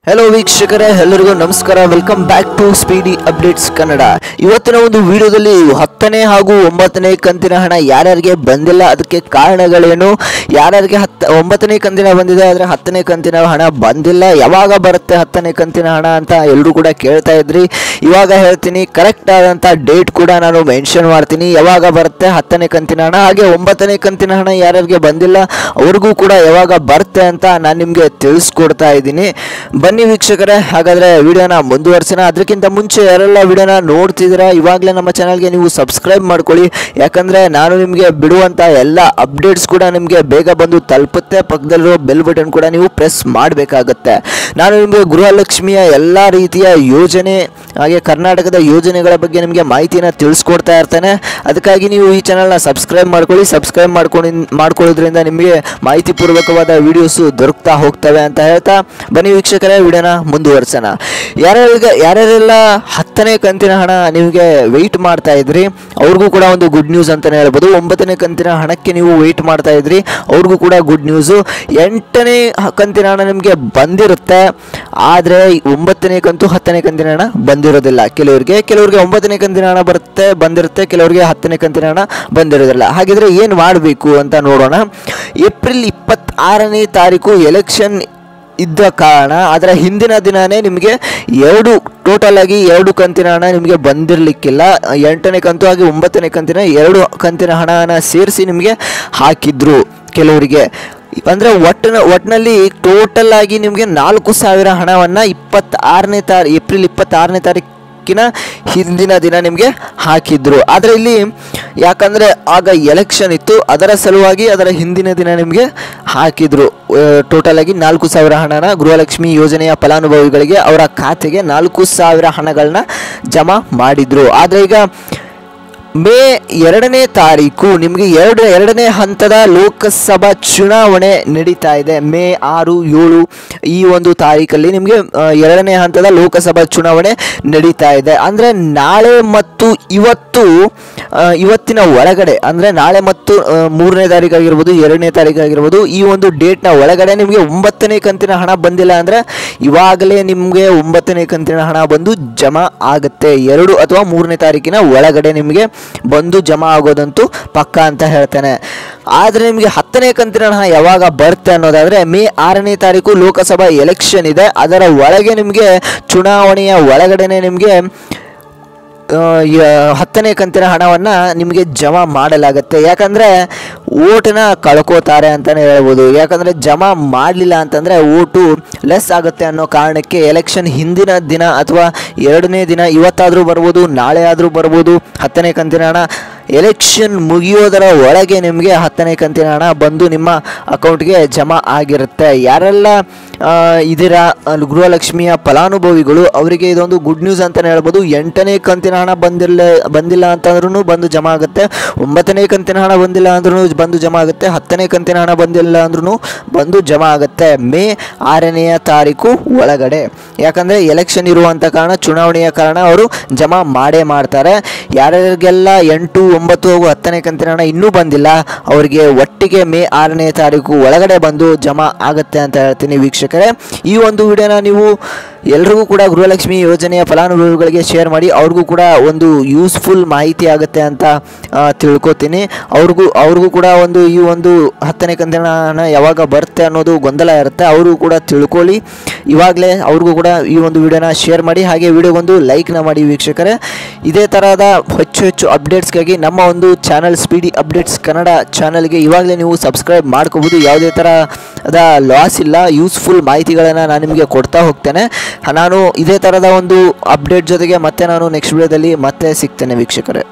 Hello ವೀಕ್ಷಕರೇ ಎಲ್ಲರಿಗೂ ನಮಸ್ಕಾರ welcome back to Speedy Updates Kannada. ಇವತ್ತಿನ ಒಂದು ವಿಡಿಯೋದಲ್ಲಿ 10ನೇ ಹಾಗೂ 9ನೇ ಕಂತಿನ ಹಣ ಯಾರ್ಯಾರಿಗೆ ಬಂದಿಲ್ಲ ಅದಕ್ಕೆ ಕಾರಣಗಳೇನು, ಯಾರ್ಯಾರಿಗೆ 9ನೇ ಕಂತಿನ ಬಂದಿದೆ ಆದರೆ 10ನೇ ಕಂತಿನ ಹಣ ಬಂದಿಲ್ಲ, ಯಾವಾಗ ಬರುತ್ತೆ 10ನೇ ಕಂತಿನ ಹಣ ಅಂತ ಎಲ್ಲರೂ ಕೂಡ ಕೇಳ್ತಾ ಇದ್ರಿ। ಇವಾಗ ಹೇಳ್ತೀನಿ, ಕರೆಕ್ಟ್ ಆದಂತ ಡೇಟ್ ಕೂಡ ನಾನು ಮೆನ್ಷನ್ ಮಾಡ್ತೀನಿ, ಯಾವಾಗ ಬರುತ್ತೆ 10ನೇ ಕಂತಿನ ಹಣ, ಹಾಗೆ 9ನೇ ಕಂತಿನ ಹಣ ಯಾರ್ಯಾರಿಗೆ ಬಂದಿಲ್ಲ ಅವ್ರಿಗೂ ಕೂಡ ಯಾವಾಗ ಬರುತ್ತೆ ಅಂತ ನಾನು ನಿಮಗೆ ತಿಳಿಸ್ಕೊಡ್ತಾ ಇದ್ದೀನಿ। ಬನ್ನಿ ವೀಕ್ಷಕರೇ, ಹಾಗಾದ್ರೆ ವಿಡಿಯೋನ ಮುಂದುವರಿಸೋಣ। ಅದಕ್ಕಿಂತ ಮುಂಚೆ ಯಾರೆಲ್ಲ ವಿಡಿಯೋನ ನೋಡ್ತಿದ್ದೀರಾ ಇವಾಗಲೇ ನಮ್ಮ ಚಾನಲ್ಗೆ ನೀವು ಸಬ್ಸ್ಕ್ರೈಬ್ ಮಾಡ್ಕೊಳ್ಳಿ, ಯಾಕಂದ್ರೆ ನಾನು ನಿಮಗೆ ಬಿಡುವಂತ ಎಲ್ಲ ಅಪ್ಡೇಟ್ಸ್ ಕೂಡ ನಿಮಗೆ ಬೇಗ ಬಂದು ತಲುಪುತ್ತೆ। ಪಕ್ಕದಲ್ಲಿರೋ ಬೆಲ್ ಬಟನ್ ಕೂಡ ನೀವು ಪ್ರೆಸ್ ಮಾಡಬೇಕಾಗುತ್ತೆ। ನಾನು ನಿಮಗೆ ಗೃಹಲಕ್ಷ್ಮಿಯ ಎಲ್ಲ ರೀತಿಯ ಯೋಜನೆ ಹಾಗೆ ಕರ್ನಾಟಕದ ಯೋಜನೆಗಳ ಬಗ್ಗೆ ನಿಮಗೆ ಮಾಹಿತಿನ ತಿಳಿಸ್ಕೊಡ್ತಾ ಇರ್ತೇನೆ, ಅದಕ್ಕಾಗಿ ನೀವು ಈ ಚಾನಲ್ನ ಸಬ್ಸ್ಕ್ರೈಬ್ ಮಾಡ್ಕೊಳ್ಳಿ। ಸಬ್ಸ್ಕ್ರೈಬ್ ಮಾಡ್ಕೊಳ್ಳೋದ್ರಿಂದ ನಿಮಗೆ ಮಾಹಿತಿ ಪೂರ್ವಕವಾದ ವಿಡಿಯೋಸ್ ದೊರಕ್ತಾ ಹೋಗ್ತವೆ ಅಂತ ಹೇಳ್ತಾ ಬನ್ನಿ ವೀಕ್ಷಕರೇ ವಿಡಿಯೋನ ಮುಂದುವರಿಸೋಣ। ಯಾರ್ಯಾರೆಲ್ಲ 10ನೇ ಕಂತಿನ ಹಣ ನಿಮಗೆ ವೆಯ್ಟ್ ಮಾಡ್ತಾ ಇದ್ರಿ ಅವ್ರಿಗೂ ಕೂಡ ಒಂದು ಗುಡ್ ನ್ಯೂಸ್ ಅಂತಾನೆ ಹೇಳ್ಬೋದು। 9ನೇ ಕಂತಿನ ಹಣಕ್ಕೆ ನೀವು ವೆಯ್ಟ್ ಮಾಡ್ತಾ ಇದ್ರಿ ಅವ್ರಿಗೂ ಕೂಡ ಗುಡ್ ನ್ಯೂಸು। 8ನೇ ಕಂತಿನ ಹಣ ನಿಮಗೆ ಬಂದಿರುತ್ತೆ, ಆದರೆ 9ನೇ ಕಂತು 10ನೇ ಕಂತಿನ ಹಣ ಬಂದಿರೋದಿಲ್ಲ। ಕೆಲವರಿಗೆ 9ನೇ ಕಂತಿನ ಹಣ ಬಂದಿರುತ್ತೆ, ಕೆಲವರಿಗೆ 10ನೇ ಕಂತಿನ ಹಣ ಬಂದಿರೋದಿಲ್ಲ। ಹಾಗಿದ್ರೆ ಏನು ಮಾಡಬೇಕು ಅಂತ ನೋಡೋಣ। ಏಪ್ರಿಲ್ 26ನೇ ತಾರೀಕು ಎಲೆಕ್ಷನ್ ಇದ್ದ ಕಾರಣ ಅದರ ಹಿಂದಿನ ದಿನನೇ ನಿಮಗೆ ಟೋಟಲ್ ಆಗಿ 2 ಕಂತಿನ ಹಣ ನಿಮಗೆ ಬಂದಿರಲಿಕ್ಕಿಲ್ಲ। 8ನೇ ಕಂತು ಹಾಗೆ 9ನೇ ಕಂತಿನ 2 ಕಂತಿನ ಹಣನ ಸೇರಿಸಿ ನಿಮಗೆ ಹಾಕಿದ್ರು ಕೆಲವರಿಗೆ, ಅಂದರೆ ಒಟ್ಟಿನಲ್ಲಿ ಟೋಟಲ್ ಆಗಿ ನಿಮಗೆ 4,000 ಹಣವನ್ನು ಏಪ್ರಿಲ್ 26ನೇ ತಾರೀಕಿನ ಹಿಂದಿನ ದಿನ ನಿಮಗೆ ಹಾಕಿದ್ರು। ಆದರೆ ಇಲ್ಲಿ ಯಾಕಂದರೆ ಆಗ ಎಲೆಕ್ಷನ್ ಇತ್ತು, ಅದರ ಸಲುವಾಗಿ ಅದರ ಹಿಂದಿನ ದಿನ ನಿಮಗೆ ಹಾಕಿದ್ರು। ಟೋಟಲ್ ಆಗಿ 4,000 ಹಣನ ಗೃಹಲಕ್ಷ್ಮಿ ಯೋಜನೆಯ ಫಲಾನುಭವಿಗಳಿಗೆ ಅವರ ಖಾತೆಗೆ 4,000 ಹಣಗಳನ್ನ ಜಮಾ ಮಾಡಿದ್ರು। ಆದರೆ ಈಗ ಮೇ 2ನೇ ತಾರೀಕು ನಿಮಗೆ ಎರಡನೇ ಹಂತದ ಲೋಕಸಭಾ ಚುನಾವಣೆ ನಡೀತಾ ಇದೆ। ಮೇ 6, 7 ಈ ಒಂದು ತಾರೀಕಲ್ಲಿ ನಿಮಗೆ 2ನೇ ಹಂತದ ಲೋಕಸಭಾ ಚುನಾವಣೆ ನಡೀತಾ ಇದೆ। ಅಂದರೆ ನಾಳೆ ಮತ್ತು ಇವತ್ತಿನ ಒಳಗಡೆ, ಅಂದರೆ ನಾಳೆ ಮತ್ತು 3ನೇ ತಾರೀಕಾಗಿರ್ಬೋದು 2ನೇ ತಾರೀಕಾಗಿರ್ಬೋದು ಈ ಒಂದು ಡೇಟ್ನ ಒಳಗಡೆ ನಿಮಗೆ 9ನೇ ಕಂತಿನ ಹಣ ಬಂದಿಲ್ಲ ಅಂದರೆ ಇವಾಗಲೇ ನಿಮಗೆ 9ನೇ ಕಂತಿನ ಹಣ ಬಂದು ಜಮಾ ಆಗುತ್ತೆ। 2 ಅಥವಾ 3ನೇ ತಾರೀಕಿನ ಒಳಗಡೆ ನಿಮಗೆ ಬಂದು ಜಮಾ ಆಗೋದಂತೂ ಪಕ್ಕಾ ಅಂತ ಹೇಳ್ತೇನೆ। ಆದರೆ ನಿಮಗೆ 10ನೇ ಕಂತಿನ ಹಣ ಯಾವಾಗ ಬರುತ್ತೆ ಅನ್ನೋದಾದರೆ ಮೇ 6ನೇ ತಾರೀಕು ಲೋಕಸಭಾ ಎಲೆಕ್ಷನ್ ಇದೆ, ಅದರ ಒಳಗೆ ನಿಮಗೆ ಚುನಾವಣೆಯ ಒಳಗಡೆನೆ ನಿಮಗೆ 10ನೇ ಕಂತಿನ ಹಣವನ್ನು ನಿಮಗೆ ಜಮಾ ಮಾಡಲಾಗುತ್ತೆ। ಯಾಕಂದರೆ ಓಟನ್ನ ಕಳ್ಕೋತಾರೆ ಅಂತಲೇ ಹೇಳ್ಬೋದು, ಯಾಕಂದರೆ ಜಮಾ ಮಾಡಲಿಲ್ಲ ಅಂತಂದರೆ ಓಟು ಲೆಸ್ ಆಗುತ್ತೆ ಅನ್ನೋ ಕಾರಣಕ್ಕೆ ಎಲೆಕ್ಷನ್ ಹಿಂದಿನ ದಿನ ಅಥವಾ 2ನೇ ದಿನ ಇವತ್ತಾದರೂ ಬರ್ಬೋದು, ನಾಳೆ ಆದರೂ ಬರ್ಬೋದು 10ನೇ ಕಂತಿನ ಹಣ ಎಲೆಕ್ಷನ್ ಮುಗಿಯೋದರ ಒಳಗೆ ನಿಮಗೆ 10ನೇ ಕಂತಿನ ಹಣ ಬಂದು ನಿಮ್ಮ ಅಕೌಂಟ್ಗೆ ಜಮಾ ಆಗಿರುತ್ತೆ। ಯಾರೆಲ್ಲ ಇದರ ಗೃಹಲಕ್ಷ್ಮಿಯ ಫಲಾನುಭವಿಗಳು ಅವರಿಗೆ ಇದೊಂದು ಗುಡ್ ನ್ಯೂಸ್ ಅಂತಲೇ ಹೇಳ್ಬೋದು। 8ನೇ ಕಂತಿನ ಹಣ ಬಂದಿಲ್ಲ ಅಂತಂದ್ರೂ ಬಂದು ಜಮಾ ಆಗುತ್ತೆ, 9ನೇ ಕಂತಿನ ಹಣ ಬಂದಿಲ್ಲ ಅಂದ್ರೂ ಬಂದು ಜಮಾ ಆಗುತ್ತೆ, 10ನೇ ಕಂತಿನ ಹಣ ಬಂದಿಲ್ಲ ಅಂದ್ರೂ ಬಂದು ಜಮಾ ಆಗುತ್ತೆ ಮೇ 6ನೇ ತಾರೀಕು ಒಳಗಡೆ। ಯಾಕಂದರೆ ಎಲೆಕ್ಷನ್ ಇರುವಂಥ ಕಾರಣ, ಚುನಾವಣೆಯ ಕಾರಣ ಅವರು ಜಮಾ ಮಾಡೇ ಮಾಡ್ತಾರೆ। ಯಾರ್ಯಾರಿಗೆಲ್ಲ 8, 9 ಹಾಗೂ 10ನೇ ಕಂತಿನ ಹಣ ಇನ್ನೂ ಬಂದಿಲ್ಲ ಅವರಿಗೆ ಒಟ್ಟಿಗೆ ಮೇ 6ನೇ ತಾರೀಕು ಒಳಗಡೆ ಬಂದು ಜಮಾ ಆಗುತ್ತೆ ಅಂತ ಹೇಳ್ತೀನಿ ವೀಕ್ಷಕರೇ। ಈ ಒಂದು ವಿಡಿಯೋನ ನೀವು ಎಲ್ರಿಗೂ ಕೂಡ ಗೃಹಲಕ್ಷ್ಮಿ ಯೋಜನೆಯ ಫಲಾನುಭವಿಗಳಿಗೆ ಶೇರ್ ಮಾಡಿ, ಅವ್ರಿಗೂ ಕೂಡ ಒಂದು ಯೂಸ್ಫುಲ್ ಮಾಹಿತಿ ಆಗುತ್ತೆ ಅಂತ ತಿಳ್ಕೊತೀನಿ। ಅವ್ರಿಗೂ ಕೂಡ ಈ ಒಂದು 10ನೇ ಕಂತಿನ ಹಣ ಯಾವಾಗ ಬರುತ್ತೆ ಅನ್ನೋದು ಗೊಂದಲ ಇರುತ್ತೆ, ಅವರು ಕೂಡ ತಿಳ್ಕೊಳ್ಳಿ। ಇವಾಗಲೇ ಅವ್ರಿಗೂ ಕೂಡ ಈ ಒಂದು ವಿಡಿಯೋನ ಶೇರ್ ಮಾಡಿ, ಹಾಗೆ ವಿಡಿಯೋಗೊಂದು ಲೈಕ್ನ ಮಾಡಿ ವೀಕ್ಷಕರೇ। ಇದೇ ಥರದ ಹೆಚ್ಚು ಅಪ್ಡೇಟ್ಸ್ಗಾಗಿ ನಮ್ಮ ಒಂದು ಚಾನಲ್ ಸ್ಪೀಡಿ ಅಪ್ಡೇಟ್ಸ್ ಕನ್ನಡ ಚಾನಲ್ಗೆ ಇವಾಗಲೇ ನೀವು ಸಬ್ಸ್ಕ್ರೈಬ್ ಮಾಡ್ಕೋಬೋದು, ಯಾವುದೇ ಥರದ ಲಾಸ್ ಇಲ್ಲ, ಯೂಸ್ಫುಲ್ ಮಾಹಿತಿಗಳನ್ನು ನಾನು ನಿಮಗೆ ಕೊಡ್ತಾ ಹೋಗ್ತೇನೆ। ನಾನು ಇದೇ ಥರದ ಒಂದು ಅಪ್ಡೇಟ್ ಜೊತೆಗೆ ಮತ್ತೆ ನಾನು ನೆಕ್ಸ್ಟ್ ವಿಡಿಯೋದಲ್ಲಿ ಮತ್ತೆ ಸಿಗ್ತೇನೆ ವೀಕ್ಷಕರೇ।